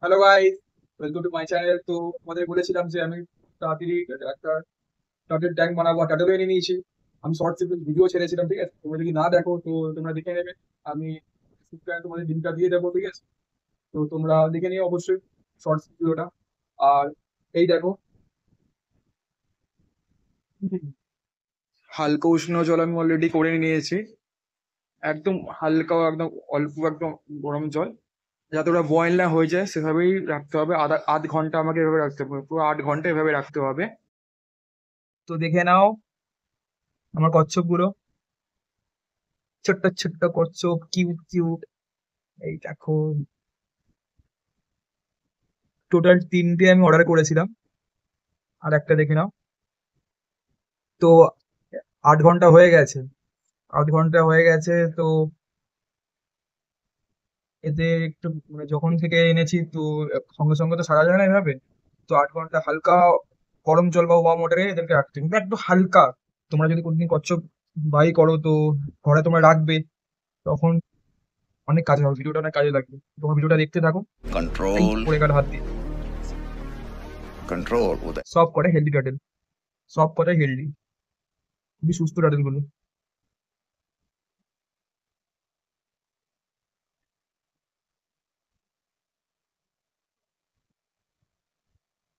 Hello guys, welcome to my channel. তো তোমাদের বলেছিলাম যে আমি তাড়াতাড়ি একটা টাটেল ট্যাঙ্ক বানাবো, আর টাটেলও এনে নিয়েছি। আমি শর্টস ভিডিও ছেড়েছিলাম, ঠিক আছে? তোমরা যদি না দেখো তো তোমরা দেখে নেবে। আমি চ্যানেলে তোমাদের লিঙ্কটা দিয়ে দেবো, ঠিক আছে? তো তোমরা দেখে নিও অবশ্যই শর্টস ভিডিওটা। আর এই দেখো, হালকা উষ্ণ জল আমি অলরেডি করে নিয়েছি। একদম হালকা, একদম অল্প, একদম গরম জল, যাতে ওরা বয়েল না হয়ে যায় সেভাবেই রাখতে হবে। আধ ঘন্টা আমাকে এভাবে রাখতে হবে, পুরো 8 ঘন্টা এভাবে রাখতে হবে। তো দেখে নাও আমার কচ্ছপগুলো, ছোট্ট ছোট্ট কচ্ছপ, কিউট কিউট। এই দেখো, টোটাল 3টে আমি অর্ডার করেছিলাম। আর একটা দেখে নাও। তো 8 ঘন্টা হয়ে গেছে, 8 ঘন্টা হয়ে গেছে। তো এতে একটু মানে যখন থেকে এনেছি তো সঙ্গে সঙ্গে তো সারা যায় না এভাবে। তো 8 ঘন্টা হালকা গরম জল বা ওয়ার্ম ওয়াটারে এদেরকে রাখতে হবে, একটু হালকা। তোমরা যদি কোনোদিন কচ্ছপ বাই করো তো ঘরে তোমরা রাখবে, তখন অনেক কাজে হবে, ভিডিওটা অনেক কাজে লাগবে। তোমার ভিডিওটা দেখতে থাকো। এই कंट्रोल পড়ে গেল হাত দিয়ে। कंट्रोल उदय। সব করে হেলদি টাটেল, সব কটাই হেলদি, খুবই সুস্থ টাটেল গুলো।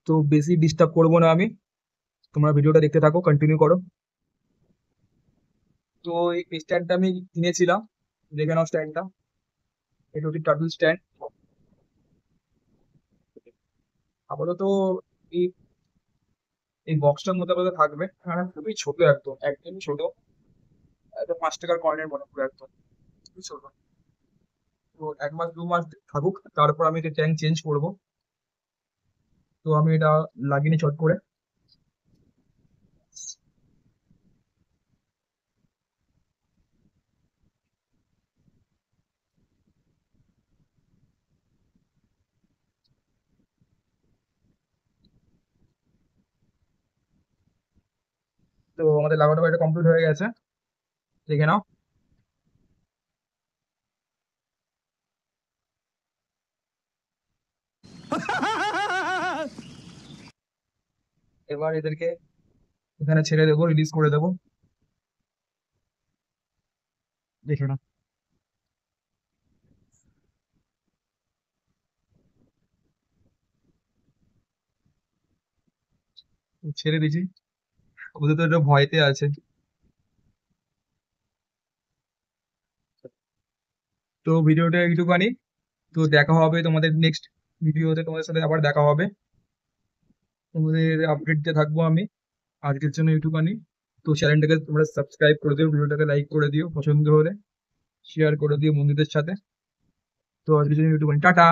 তো বেশি ডিস্টার্ব করবো না আমি, তোমরা ভিডিওটা দেখতে থাকো, কন্টিনিউ করো। তো এই স্ট্যান্ডটা আমি কিনেছিলাম, দেখে নাও স্ট্যান্ডটা। এটা হচ্ছে টার্টল স্ট্যান্ড। আপাতত এই এই বক্সটার মধ্যে আপাতত থাকবে। হ্যাঁ, খুবই ছোট, একদম একদমই ছোট। একটা 5 টাকার কয়েনের মনে পুরো একদম, খুবই ছোট। তো 1 মাস 2 মাস থাকুক, তারপর আমি ট্যাঙ্ক চেঞ্জ করব। তো আমি এটা লাগিয়ে নিই চট করে। তো আমাদের লাগানো এটা কমপ্লিট হয়ে গেছে, দেখে নাও। এবার এদেরকে এখানে ছেড়ে দেবো, রিলিজ করে দেবো, দেখে নাও। ছেড়ে দিয়েছি, ওদের তো এটা ভয়তে আছে। তো ভিডিওটা এইটুকানি। তো দেখা হবে তোমাদের নেক্সট ভিডিওতে, তোমাদের সাথে আবার দেখা হবে। তোমাদের আপডেট দিতে থাকবো আমি। আজকের জন্য এইটুকানি। তো চ্যানেলটাকে তোমরা সাবস্ক্রাইব করে দিও, ভিডিওটাকে লাইক করে দিও, পছন্দ হলে শেয়ার করে দিও বন্ধুদের সাথে। তো আজকের জন্য এইটুকানি, টাটা।